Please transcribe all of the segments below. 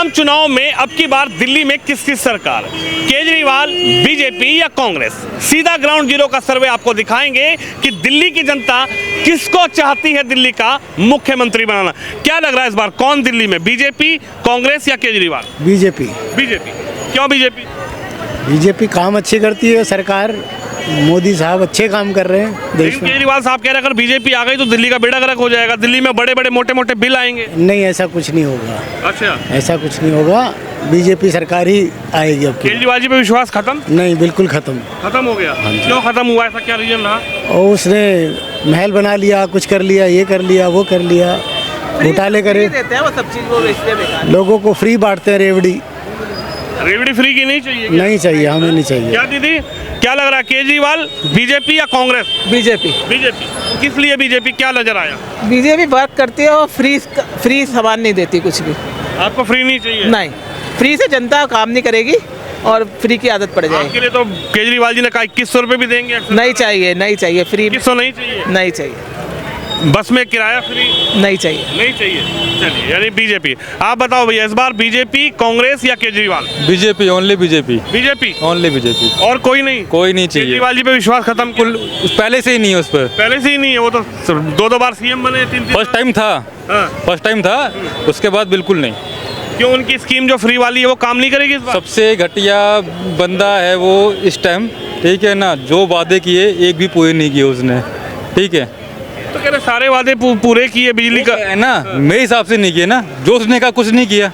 आम चुनाव में अब की बार दिल्ली में किसकी सरकार, केजरीवाल, बीजेपी या कांग्रेस? सीधा ग्राउंड जीरो का सर्वे आपको दिखाएंगे कि दिल्ली की जनता किसको चाहती है दिल्ली का मुख्यमंत्री बनाना। क्या लग रहा है इस बार कौन दिल्ली में, बीजेपी, कांग्रेस या केजरीवाल? बीजेपी। बीजेपी। क्यों बीजेपी? बीजेपी काम अच्छे करती है, सरकार मोदी साहब अच्छे काम कर रहे हैं देश में। केजरीवाल साहब कह रहे हैं अगर बीजेपी आ गई तो दिल्ली का बेड़ा गर्क हो जाएगा, दिल्ली में बड़े बड़े मोटे मोटे बिल आएंगे। नहीं, ऐसा कुछ नहीं होगा। अच्छा, ऐसा कुछ नहीं होगा, बीजेपी सरकार ही आएगी अब की। केजरीवाल जी पे विश्वास खत्म? नहीं, बिल्कुल खत्म। खत्म हो गया? क्यों खत्म हुआ, ऐसा क्या रीजन रहा? और उसने महल बना लिया, कुछ कर लिया, ये कर लिया, वो कर लिया, घोटाले करे, देते हैं वो सब चीज, वो बेचते बेकार। लोगों को फ्री बांटते हैं रेवड़ी। रेवड़ी फ्री की नहीं चाहिए क्या? नहीं चाहिए, हमें नहीं चाहिए। क्या दीदी, क्या लग रहा है, केजरीवाल, बीजेपी या कांग्रेस? बीजेपी। बीजेपी। किस लिए बीजेपी, क्या नजर आया? बीजेपी वर्क करती है और फ्री सामान नहीं देती कुछ भी। आपको फ्री नहीं चाहिए? नहीं, फ्री से जनता काम नहीं करेगी और फ्री की आदत पड़ जाएगी। आपके लिए तो केजरीवाल जी ने कहा 2100 रुपए भी देंगे। नहीं चाहिए, नहीं चाहिए, फ्री 2100 नहीं चाहिए? नहीं चाहिए, बस में किराया फ्री नहीं चाहिए। नहीं चाहिए। चलिए, यानी बीजेपी। आप बताओ भैया, इस बार बीजेपी, कांग्रेस या Kejriwal? BJP, only BJP. BJP, only BJP, और कोई नहीं? कोई नहीं चाहिए। केजरीवाल जी पे विश्वास खत्म? कुल पहले से ही नहीं है उस पर। पहले से ही नहीं है, वो तो दो बार सीएम बने, तीन फर्स्ट टाइम था। हाँ। फर्स्ट टाइम था, उसके बाद बिल्कुल नहीं। क्यों, उनकी स्कीम जो फ्री वाली है वो काम नहीं करेगी इस बार? सबसे घटिया बंदा है वो इस टाइम, ठीक है ना। जो वादे किए एक भी पूरे नहीं किए उसने, ठीक है। तो कह रहे सारे वादे पूरे किए, बिजली का है ना, मेरे हिसाब से नहीं किए ना, जो उसने कहा कुछ नहीं किया।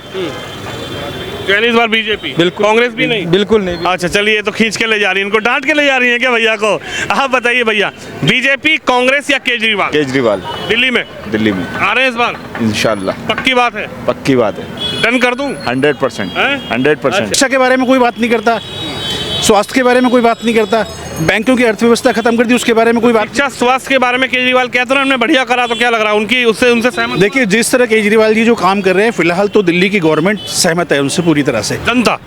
यानी इस बार बीजेपी, बिल्कुल। कांग्रेस भी नहीं? बिल्कुल नहीं। अच्छा चलिए, तो खींच के ले जा रही है, इनको डांट के ले जा रही है क्या भैया को? आप बताइए भैया, बीजेपी, कांग्रेस या केजरीवाल? केजरीवाल। दिल्ली में? दिल्ली में आ रहे हैं इस बार? इंशाल्लाह। पक्की बात है? पक्की बात है, डन कर दूं? 100%। हैं? 100%। शिक्षा के बारे में कोई बात नहीं करता, स्वास्थ्य के बारे में कोई बात नहीं करता, बैंकों की अर्थव्यवस्था खत्म कर दी, उसके बारे में कोई बात। शिक्षा स्वास्थ्य के बारे में केजरीवाल कहते हैं हमने बढ़िया करा, तो क्या लग रहा है उनकी उनसे सहमत? देखिए, जिस तरह केजरीवाल जी जो काम कर रहे हैं, फिलहाल तो दिल्ली की गवर्नमेंट सहमत है उनसे पूरी तरह से।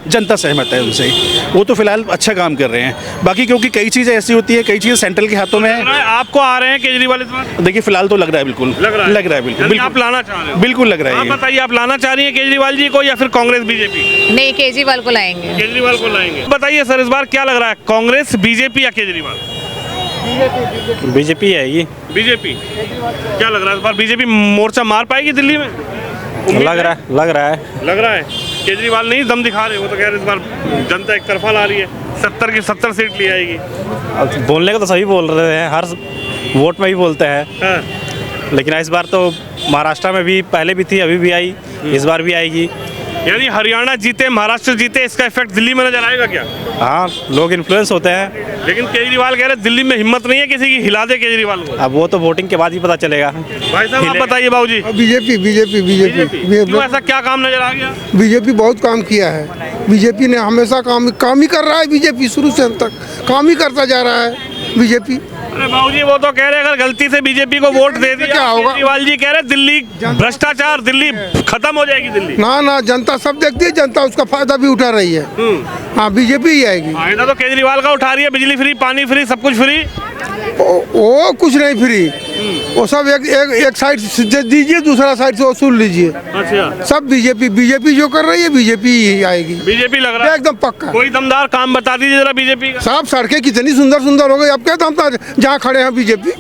जनता सहमत है उनसे, वो तो फिलहाल अच्छा काम कर रहे हैं। बाकी क्योंकि कई चीज़ें ऐसी होती है, कई चीज़ें सेंट्रल के हाथों में है। आपको आ रहे हैं केजरीवाल इस बार? देखिए, फिलहाल तो लग रहा है, बिल्कुल लग रहा है, बिल्कुल आप लाना चाह रहे हो? बिल्कुल लग रहा है। आप बताइए, आप लाना चाह रही है केजरीवाल जी को या फिर कांग्रेस बीजेपी? नहीं, केजरीवाल को लाएंगे। केजरीवाल को लाएंगे। बताइए सर, इस बार क्या लग रहा है, कांग्रेस, बीजेपी या केजरीवाल? बीजेपी आएगी। बीजेपी। क्या लग रहा है इस बार बीजेपी मोर्चा मार पाएगी दिल्ली में? लग रहा है। केजरीवाल नहीं दम दिखा रहे, वो तो कह रहे इस बार जनता एक तरफा ला रही है, 70 की 70 सीट ले आएगी। अब बोलने को तो सभी बोल रहे हैं, हर वोट में भी बोलते हैं। हाँ। लेकिन इस बार तो महाराष्ट्र में भी पहले भी थी, अभी भी आई, इस बार भी आएगी। यानी हरियाणा जीते, महाराष्ट्र जीते, इसका इफेक्ट दिल्ली में नजर आएगा क्या? हाँ, लोग इन्फ्लुएंस होते हैं। लेकिन केजरीवाल कह रहे दिल्ली में हिम्मत नहीं है किसी की, हिला दे केजरीवाल को। अब वो तो वोटिंग के बाद ही पता चलेगा। भाई साहब आप बताइए बाबूजी। बीजेपी क्यों, ऐसा क्या काम नजर आ गया? बीजेपी बहुत काम किया है। बीजेपी ने हमेशा काम ही कर रहा है। बीजेपी शुरू से अंत तक काम ही करता जा रहा है बीजेपी। अरे बाबूजी, वो तो कह रहे अगर गलती से बीजेपी को वोट दे दिया क्या होगा? केजरीवाल जी कह रहे दिल्ली भ्रष्टाचार, दिल्ली खत्म हो जाएगी दिल्ली। ना, जनता सब देखती है, जनता उसका फायदा भी उठा रही है। हाँ, बीजेपी ही आएगी। फायदा तो केजरीवाल का उठा रही है, बिजली फ्री, पानी फ्री, सब कुछ फ्री। वो कुछ नहीं फ्री, वो सब एक साइड से दीजिए, दूसरा साइड से वसूल लीजिए। अच्छा, सब बीजेपी जो कर रही है, बीजेपी ही आएगी। बीजेपी लग रहा है एकदम पक्का। कोई दमदार काम बता दीजिए जरा बीजेपी का। साफ सड़कें कितनी सुंदर हो गई। अब क्या दमदार, जहाँ खड़े हैं बीजेपी,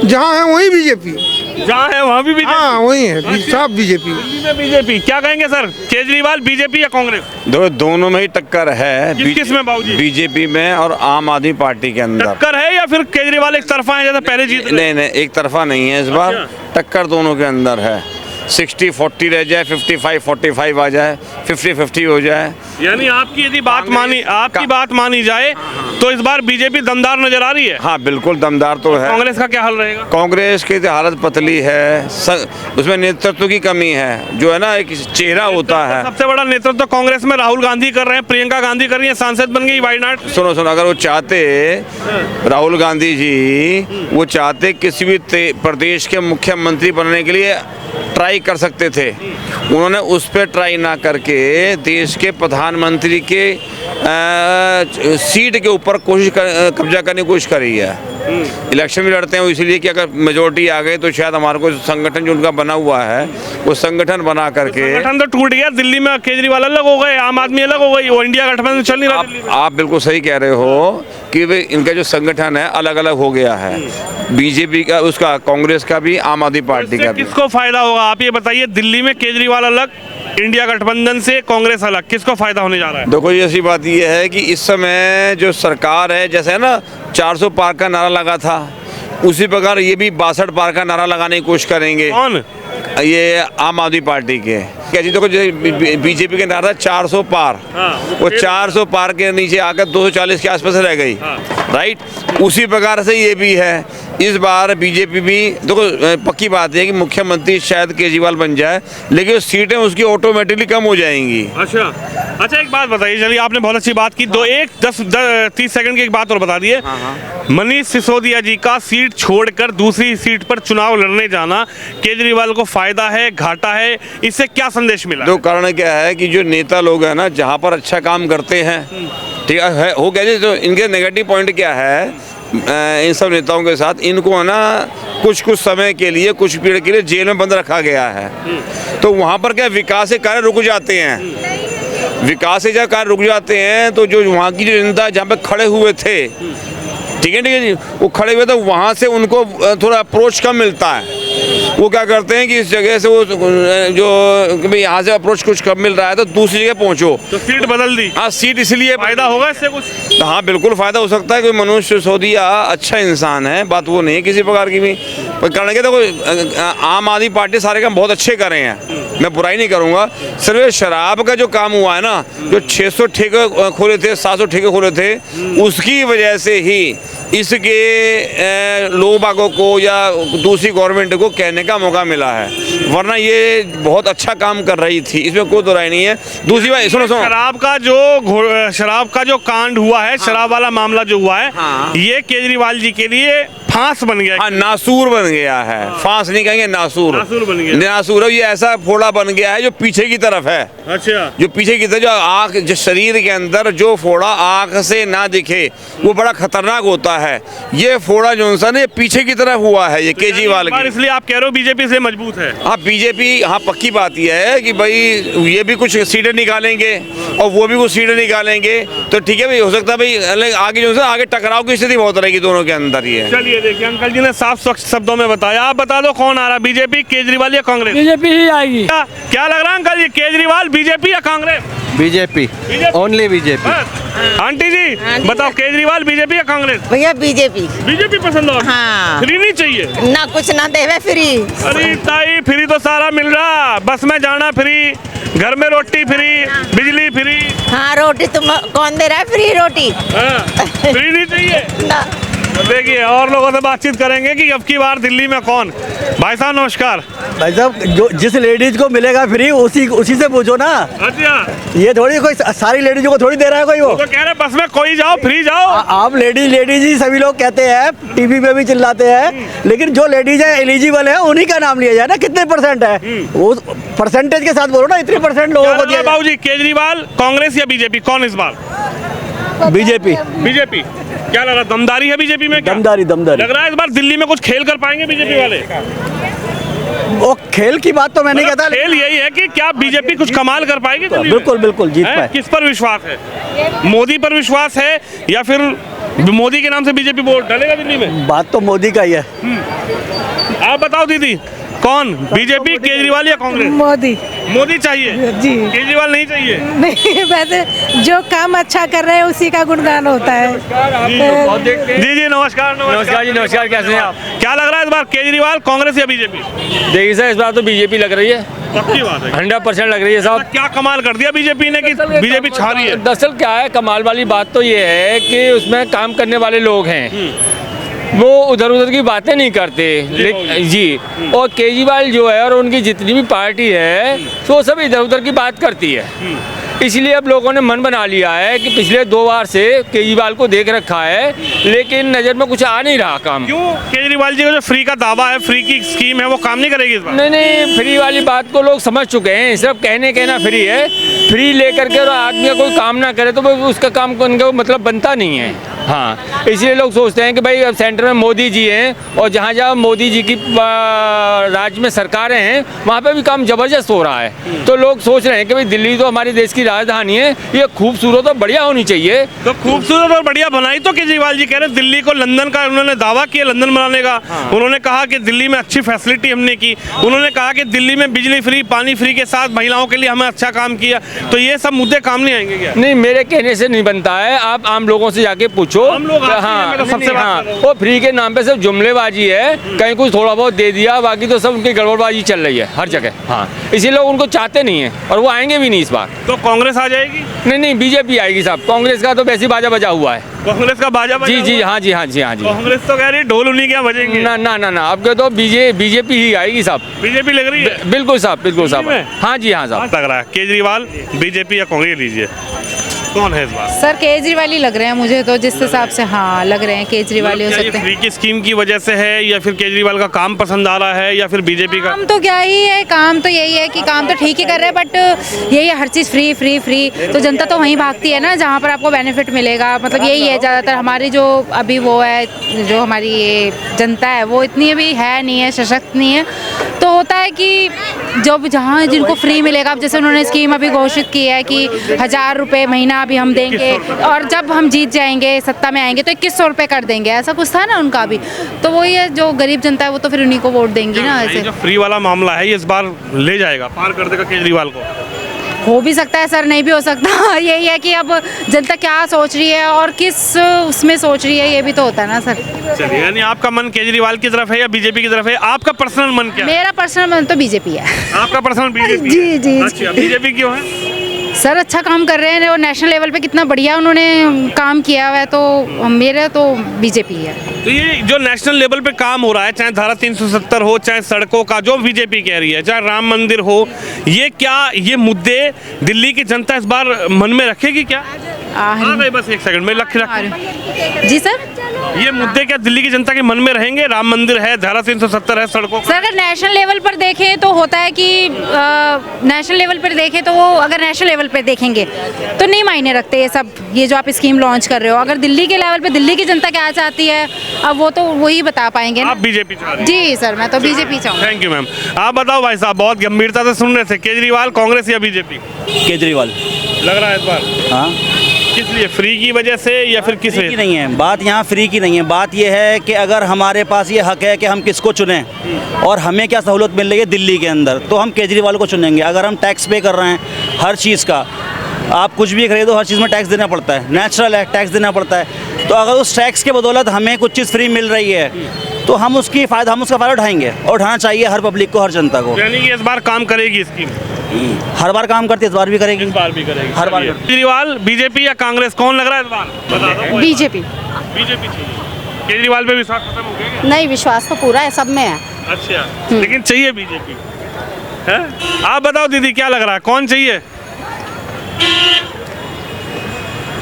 जहाँ है वही बीजेपी, जहाँ है वहाँ भी बीजेपी। हाँ वही है, सब बीजेपी। बीजेपी। क्या कहेंगे सर, केजरीवाल, बीजेपी या कांग्रेस? दोनों में ही टक्कर है। किस में बाबूजी? बीजेपी में और आम आदमी पार्टी के अंदर टक्कर है या फिर केजरीवाल एक तरफा है जैसे पहले जीत? नहीं, एक तरफा नहीं है इस बार। अच्छा। टक्कर दोनों के अंदर है। 60-40 रह जाए, 55-45 आ जाए, 50-50 हो जाए। यानी आपकी यदि बात मानी जाए तो इस बार बीजेपी दमदार नजर आ रही है? हाँ, बिल्कुल दमदार तो है। कांग्रेस का क्या हाल रहेगा? कांग्रेस की तो हालत पतली है, उसमें नेतृत्व की कमी है, जो है ना, एक चेहरा होता है। सबसे बड़ा नेतृत्व तो कांग्रेस में राहुल गांधी कर रहे हैं, प्रियंका गांधी कर रही है, सांसद बन गई, वाई नॉट? सुनो, अगर वो चाहते, राहुल गांधी जी वो चाहते किसी भी प्रदेश के मुख्यमंत्री बनने के लिए ट्राई कर सकते थे। उन्होंने उस पर ट्राई ना करके देश के प्रधानमंत्री के सीट के ऊपर कब्जा करने की कोशिश करी है। इलेक्शन भी लड़ते हैं वो इसलिए कि अगर मेजोरिटी आ गई तो शायद हमारे को संगठन जो उनका बना हुआ है वो संगठन बना करके संगठन तो टूट गया, दिल्ली में केजरीवाल अलग हो गए, आम आदमी अलग हो गई, वो इंडिया गठबंधन चल नहीं रहा दिल्ली में। आप बिल्कुल सही कह रहे हो कि वे इनका जो संगठन है अलग अलग हो गया है, बीजेपी का, उसका कांग्रेस का भी, आम आदमी पार्टी का भी। किसको फायदा होगा आप ये बताइए? दिल्ली में केजरीवाल अलग, इंडिया गठबंधन से कांग्रेस अलग, किसको फायदा होने जा रहा है? देखो ये ऐसी बात ये है कि इस समय जो सरकार है, जैसे है ना 400 पार का नारा लगा था, उसी प्रकार ये भी 62 पार का नारा लगाने की कोशिश करेंगे। कौन? ये आम आदमी पार्टी के कैसी, देखो बीजेपी के नारा 400 पार, वो 400 पार के नीचे आकर 240 के आसपास रह गई, राइट। उसी प्रकार से ये भी है, इस बार बीजेपी भी, देखो पक्की बात है कि मुख्यमंत्री शायद केजरीवाल बन जाए, लेकिन सीटें उसकी ऑटोमेटिकली कम हो जाएंगी। अच्छा एक बात बताइए, चलिए आपने बहुत अच्छी बात की, 30 सेकंड की एक बात और बता दिए। मनीष सिसोदिया जी का सीट छोड़कर दूसरी सीट पर चुनाव लड़ने जाना केजरीवाल को फायदा है, घाटा है, इससे क्या संदेश मिला? तो कारण क्या है कि जो नेता लोग हैं ना, जहाँ पर अच्छा काम करते हैं, ठीक है, हो गया जी, तो इनके नेगेटिव पॉइंट क्या है इन सब नेताओं के साथ, इनको है ना कुछ समय के लिए, कुछ पीरियड के लिए जेल में बंद रखा गया है। तो वहाँ पर क्या विकास के कार्य रुक जाते हैं, विकास के कार्य रुक जाते हैं, तो जो वहाँ की जो जनता जहाँ पे खड़े हुए थे, ठीक है जी, वो खड़े हुए तो वहाँ से उनको थोड़ा अप्रोच कम मिलता है। वो क्या करते हैं कि इस जगह से वो जो कि भाई यहाँ से अप्रोच कुछ कम मिल रहा है तो दूसरी जगह पहुँचो, तो सीट बदल दी। हाँ, सीट इसलिए फायदा होगा इससे कुछ? हाँ बिल्कुल फायदा हो सकता है, कोई मनोज सिसोदिया अच्छा इंसान है, बात वो नहीं है किसी प्रकार की भी। पर कारण के देखो आम आदमी पार्टी सारे काम बहुत अच्छे कर रहे हैं, मैं बुराई नहीं करूँगा, सिर्फ शराब का जो काम हुआ है ना, जो 600 ठेके खोले थे, 700 ठेके खोले थे, उसकी वजह से ही इसके लोग बागों को या दूसरी गवर्नमेंट को कहने का मौका मिला है, वरना ये बहुत अच्छा काम कर रही थी, इसमें कोई दो राय नहीं है। दूसरी बात सुनो, शराब का जो कांड हुआ है, शराब वाला मामला जो हुआ है, ये केजरीवाल जी के लिए फांस बन गया। हाँ, नासूर बन गया है, फांस नहीं कहेंगे, नासूर बन गया। नासूर है, ये ऐसा फोड़ा बन गया है जो पीछे की तरफ है। अच्छा, जो पीछे की तरफ, जो आँख, जो शरीर के अंदर जो फोड़ा आँख से ना दिखे, वो बड़ा खतरनाक होता है। ये फोड़ा जो इंसान है पीछे की तरफ हुआ है, ये केजरीवाल की। इसलिए आप कह रहे हो बीजेपी से मजबूत है? हाँ बीजेपी, हाँ पक्की बात यह है कि भाई ये भी कुछ सीटें निकालेंगे और वो भी कुछ सीटें निकालेंगे, तो ठीक है भाई, हो सकता है भाई आगे जो है आगे टकराव की स्थिति बहुत रहेगी दोनों के अंदर। ये चलिए देखिए, अंकल जी ने साफ शब्दों में बताया, आप बता दो कौन आ रहा, बीजेपी, केजरीवाल या कांग्रेस? बीजेपी ही आएगी। क्या लग रहा है अंकल जी, केजरीवाल, बीजेपी या Congress? BJP, only BJP. Aunty ji बताओ, केजरीवाल, बीजेपी या कांग्रेस? भैया बीजेपी। बीजेपी पसंद हो? हाँ। फ्री नहीं चाहिए? ना कुछ ना देवे फ्री। अरे ताई, फ्री तो सारा मिल रहा, बस में जाना फ्री, घर में रोटी फ्री, बिजली फ्री। हाँ, रोटी तुम कौन दे रहा है फ्री रोटी? फ्री नहीं चाहिए ना। देखिए और लोगों से बातचीत करेंगे कि अब की बार दिल्ली में कौन। भाई साहब नमस्कार। भाई साहब, जो जिस लेडीज को मिलेगा फ्री उसी से पूछो ना। अच्छा, ये थोड़ी कोई सारी लेडीजों को थोड़ी दे रहा है कोई, वो तो कह रहे बस में कोई जाओ फ्री जाओ। आप लेडीज ही सभी लोग कहते हैं, टीवी पे भी चिल्लाते हैं, लेकिन जो लेडीज है एलिजिबल है उन्हीं का नाम लिया जाए ना। कितने परसेंट है वो परसेंटेज के साथ बोलो ना, इतने परसेंट लोगों को दिया। बाबू जी, केजरीवाल, कांग्रेस या बीजेपी, कौन इस बार? बीजेपी। बीजेपी। क्या लग रहा, दमदारी है बीजेपी में? दमदारी लग रहा है इस बार दिल्ली में कुछ खेल कर पाएंगे बीजेपी वाले? वो खेल की बात तो मैं नहीं कहता, खेल यही है कि क्या बीजेपी कुछ कमाल कर पाएगी दिल्ली में? बिल्कुल बिल्कुल जीत पाए। किस पर विश्वास है? मोदी पर विश्वास है या फिर मोदी के नाम से बीजेपी वोट डालेगा दिल्ली में? बात तो मोदी का ही है। आप बताओ दीदी, कौन, बीजेपी, केजरीवाल या कांग्रेस? मोदी। मोदी चाहिए जी। केजरीवाल नहीं चाहिए? नहीं, वैसे जो काम अच्छा कर रहे हैं उसी का गुणगान होता है। जी जी नमस्कार। नमस्कार जी, नमस्कार। कैसे हैं आप? क्या लग रहा है इस बार, केजरीवाल, कांग्रेस या बीजेपी? देखिए सर, इस बार तो बीजेपी लग रही है, पक्की बात है, 100% लग रही है साहब। क्या कमाल कर दिया बीजेपी ने कि बीजेपी छा रही है? दरअसल क्या है, कमाल वाली बात तो ये है कि उसमें काम करने वाले लोग हैं, वो उधर उधर की बातें नहीं करते जी। और केजरीवाल जो है और उनकी जितनी भी पार्टी है तो वो सब इधर उधर की बात करती है, इसलिए अब लोगों ने मन बना लिया है कि पिछले 2 बार से केजरीवाल को देख रखा है, लेकिन नज़र में कुछ आ नहीं रहा काम। क्यों? केजरीवाल जी का जो फ्री का दावा है, फ्री की स्कीम है, वो काम नहीं करेगी इस बार? नहीं, फ्री वाली बात को लोग समझ चुके हैं, सिर्फ कहना फ्री है। फ्री लेकर के और आदमी कोई काम ना करे तो उसका काम करने का मतलब बनता नहीं है। हाँ, इसलिए लोग सोचते हैं कि भाई अब सेंटर में मोदी जी हैं और जहाँ जहाँ मोदी जी की राज्य में सरकारें हैं वहाँ पे भी काम ज़बरदस्त हो रहा है। तो लोग सोच रहे हैं कि भाई दिल्ली तो हमारे देश की राजधानी है, ये खूबसूरत और बढ़िया होनी चाहिए। तो खूबसूरत और बढ़िया बनाई तो केजरीवाल जी कह रहे हैं। दिल्ली को लंदन का उन्होंने दावा किया, लंदन बनाने का। उन्होंने कहा कि दिल्ली में अच्छी फैसिलिटी हमने की। उन्होंने कहा कि दिल्ली में बिजली फ्री, पानी फ्री के साथ महिलाओं के लिए हमें अच्छा काम किया। तो ये सब मुद्दे काम नहीं आएंगे क्या? नहीं, मेरे कहने से नहीं बनता है, आप आम लोगों से जाके पूछो। हम लोग हाँ, तो सबसे हाँ, वो फ्री के नाम पे सिर्फ जुमलेबाजी है, कहीं कुछ थोड़ा बहुत दे दिया, बाकी तो सब उनकी गड़बड़बाजी चल रही है हर जगह। हाँ, इसी लोग उनको चाहते नहीं है और वो आएंगे भी नहीं इस बार। तो कांग्रेस आ जाएगी? नहीं नहीं, बीजेपी आएगी साहब। कांग्रेस का तो वैसे ही बाजा बजा हुआ है। कांग्रेस का बाजा बजा जी जी, हुआ? हाँ जी, हाँ जी, हाँ जी। कांग्रेस तो कह रही ढोल उन्हीं क्या बजेंगे। ना ना ना ना, आपके तो बीजेपी ही आएगी साहब। बीजेपी लग रही है? बिल्कुल साहब, बिल्कुल साहब। में? हाँ जी, हाँ साहब। लग रहा है केजरीवाल, बीजेपी या कांग्रेस लीजिए, कौन है इस बार? सर केजरीवाल ही लग रहे हैं मुझे तो, जिस हिसाब से हाँ लग रहे हैं केजरीवाल ही हो क्या ये सकते हैं। फ्री की स्कीम की वजह से है या फिर केजरीवाल का काम पसंद आ रहा है या फिर बीजेपी का? काम तो क्या ही है, काम तो यही है कि काम तो ठीक ही कर रहे हैं, बट यही है हर चीज़ फ्री फ्री फ्री, तो जनता तो वहीं भागती है ना जहाँ पर आपको बेनिफिट मिलेगा। मतलब यही है ज़्यादातर हमारी जो अभी वो है, जो हमारी ये जनता है वो इतनी अभी है नहीं है, सशक्त नहीं है। तो होता है कि जब जहाँ जिनको फ्री मिलेगा, अब जैसे उन्होंने स्कीम अभी घोषित की है कि 1000 रुपये महीना अभी हम देंगे, और जब हम जीत जाएंगे, सत्ता में आएंगे तो 2100 रुपये कर देंगे, ऐसा कुछ था ना उनका अभी। तो वही है, जो गरीब जनता है वो तो फिर उन्हीं को वोट देंगी ना। ये ऐसे जो फ्री वाला मामला है ये इस बार ले जाएगा, पार कर देगा केजरीवाल को? हो भी सकता है सर, नहीं भी हो सकता। यही है कि अब जनता क्या सोच रही है और किस उसमें सोच रही है, ये भी तो होता है ना सर। चलिए, यानी आपका मन केजरीवाल की तरफ है या बीजेपी की तरफ है? आपका पर्सनल मन क्या है? मेरा पर्सनल मन तो बीजेपी है। आपका पर्सनल बीजेपी? जी, जी। अच्छा, बीजेपी क्यों है? सर अच्छा काम कर रहे हैं और नेशनल लेवल पे कितना बढ़िया उन्होंने काम किया हुआ है, तो मेरा तो बीजेपी है। तो ये जो नेशनल लेवल पे काम हो रहा है, चाहे धारा 370 हो, चाहे सड़कों का जो बीजेपी कह रही है, चाहे राम मंदिर हो, ये क्या ये मुद्दे दिल्ली की जनता इस बार मन में रखेगी क्या? हाँ भाई, बस एक सेकंड में रख जी सर, ये मुद्दे क्या दिल्ली की जनता के मन में रहेंगे? राम मंदिर है, धारा 370 है, सड़कों सर अगर नेशनल लेवल पर देखें तो होता है कि नेशनल लेवल पर देखें तो वो अगर नेशनल लेवल पर देखेंगे तो नहीं मायने रखते ये सब, ये जो आप स्कीम लॉन्च कर रहे हो। अगर दिल्ली के लेवल पे दिल्ली की जनता क्या चाहती है, अब वो तो वही बता पाएंगे ना। आप बीजेपी चाह रहे हैं? जी सर, मैं तो बीजेपी चाहूँगा। Thank you ma'am. आप बताओ भाई साहब, बहुत गंभीरता से सुन रहे थे, केजरीवाल, कांग्रेस या बीजेपी? केजरीवाल लग रहा है इस बार? हाँ, किस लिए? फ्री की वजह से या फिर किस फ्री की नहीं है बात, यहाँ फ्री की नहीं है बात। ये है कि अगर हमारे पास ये हक है कि हम किसको चुनें और हमें क्या सहूलत मिल रही है दिल्ली के अंदर, तो हम केजरीवाल को चुनेंगे। अगर हम टैक्स पे कर रहे हैं हर चीज़ का, आप कुछ भी खरीदो हर चीज़ में टैक्स देना पड़ता है, नेचुरल है, टैक्स देना पड़ता है। तो अगर उस टैक्स के बदौलत हमें कुछ चीज़ फ्री मिल रही है तो हम उसका फ़ायदा उठाएंगे और उठाना चाहिए हर पब्लिक को, हर जनता को। यानी कि इस बार काम करेगी स्कीम? हर बार काम करती है, इस बार भी करेगी। इस बार भी करेगी, हर बार। केजरीवाल, बीजेपी या कांग्रेस, कौन लग रहा है इस बार? बता दो। बीजेपी। बीजेपी चाहिए। केजरीवाल पे विश्वास खत्म हो गया? नहीं, विश्वास तो पूरा है, सब में है। अच्छा, लेकिन चाहिए बीजेपी है? आप बताओ दीदी, क्या लग रहा है, कौन चाहिए?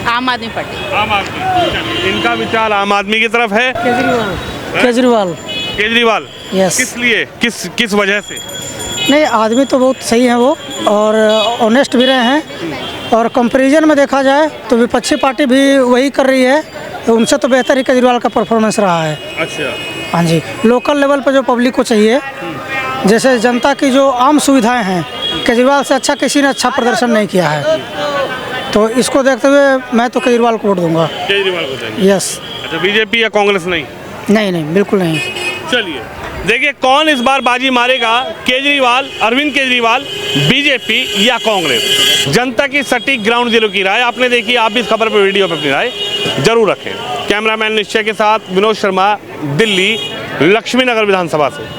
आम आदमी पार्टी। आम आदमी। इनका विचार आम आदमी की तरफ है। केजरीवाल। केजरीवाल, यस। किस लिए, किस वजह से? नहीं, आदमी तो बहुत सही है वो, और ऑनेस्ट भी रहे हैं, और कंपैरिजन में देखा जाए तो विपक्षी पार्टी भी वही कर रही है, तो उनसे तो बेहतर ही केजरीवाल का परफॉर्मेंस रहा है। अच्छा। हाँ जी, लोकल लेवल पर जो पब्लिक को चाहिए, जैसे जनता की जो आम सुविधाएं हैं, केजरीवाल से अच्छा किसी ने अच्छा प्रदर्शन नहीं किया है। तो इसको देखते हुए मैं तो केजरीवाल को वोट दूंगा। केजरीवाल को देंगे? यस। अच्छा, बीजेपी या कांग्रेस नहीं? नहीं, बिल्कुल नहीं। चलिए देखिए कौन इस बार बाजी मारेगा, केजरीवाल, अरविंद केजरीवाल, बीजेपी या कांग्रेस। जनता की सटीक ग्राउंड जीरो की राय आपने देखी। आप भी इस खबर पर वीडियो पर अपनी राय जरूर रखें। कैमरामैन निश्चय के साथ विनोद शर्मा, दिल्ली, लक्ष्मीनगर विधानसभा से।